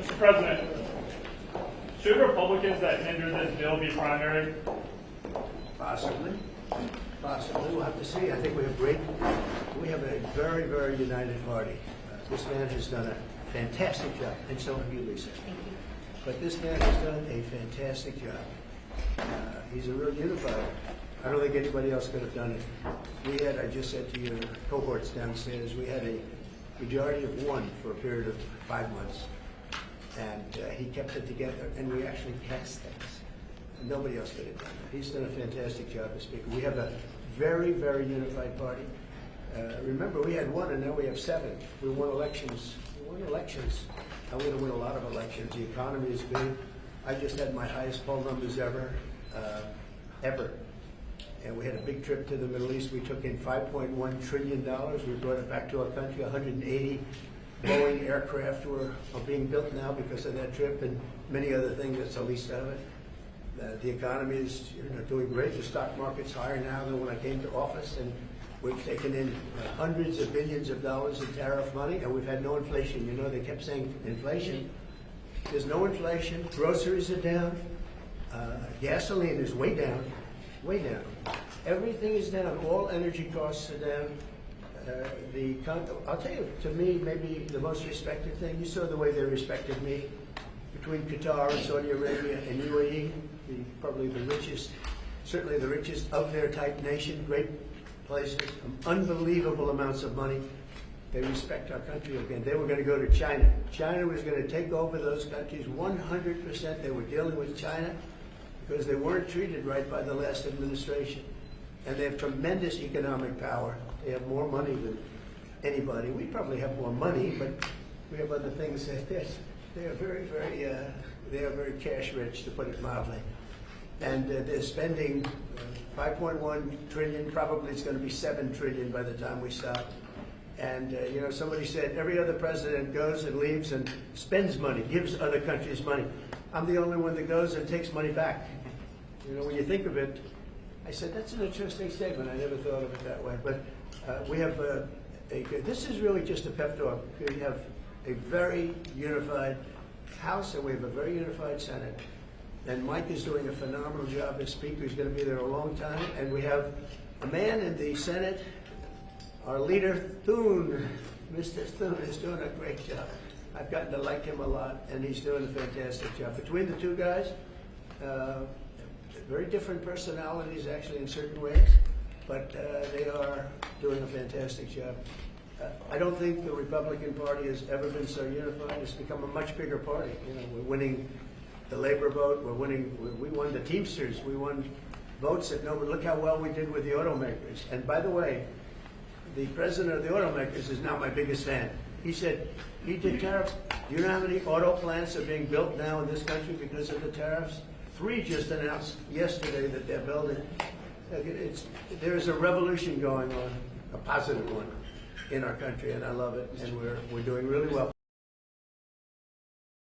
Mr. President, should Republicans that hinder this bill be primary? Possibly. We'll have to see. I think we have a very, very united party. This man has done a fantastic job, and so have you, Lisa. Thank you. But this man has done a fantastic job. He's a real unifier. I don't think anybody else could have done it. We had, I just said to your cohorts downstairs, we had a majority of one for a period of 5 months. And he kept it together, and we actually passed things. And nobody else could have done it. He's done a fantastic job as Speaker. We have a very, very unified party. Remember, we had 1, and now we have 7. We won elections. And we're going to win a lot of elections. The economy is big. I just had my highest poll numbers ever. And we had a big trip to the Middle East. We took in $5.1 trillion. We brought it back to our country. 180 Boeing aircraft are being built now because of that trip, and many other things. That's the least of it. The economy is doing great. The stock market's higher now than when I came to office, and we've taken in hundreds of billions of dollars in tariff money, and we've had no inflation. You know, they kept saying inflation. There's no inflation. Groceries are down. Gasoline is way down. Everything is down. All energy costs are down. I'll tell you, to me, maybe the most respected thing, you saw the way they respected me between Qatar and Saudi Arabia and UAE, probably the richest, certainly the richest of their type nation, great places, unbelievable amounts of money. They respect our country again. They were going to go to China. China was going to take over those countries 100%. They were dealing with China because they weren't treated right by the last administration. And they have tremendous economic power. They have more money than anybody. We probably have more money, but we have other things that they are very, very cash rich, to put it mildly. And they're spending 5.1 trillion. Probably it's going to be 7 trillion by the time we stop. And somebody said every other president goes and leaves and spends money, gives other countries money. I'm the only one that goes and takes money back. When you think of it, I said, that's an interesting statement. I never thought of it that way. But we have this is really just a pep talk. We have a very unified House, and we have a very unified Senate. And Mike is doing a phenomenal job as Speaker. He's going to be there a long time. And we have a man in the Senate, our leader, Thune. Mr. Thune is doing a great job. I've gotten to like him a lot, and he's doing a fantastic job. Between the two guys, very different personalities, actually, in certain ways, but they are doing a fantastic job. I don't think the Republican Party has ever been so unified. It's become a much bigger party. We're winning the labor vote. We won the Teamsters. We won votes that nobody. Look how well we did with the automakers. And by the way, the president of the automakers is now my biggest fan. He said, he did tariffs. Do you know how many auto plants are being built now in this country because of the tariffs? 3 just announced yesterday that they're building. There's a revolution going on, a positive one, in our country, and I love it, and we're doing really well.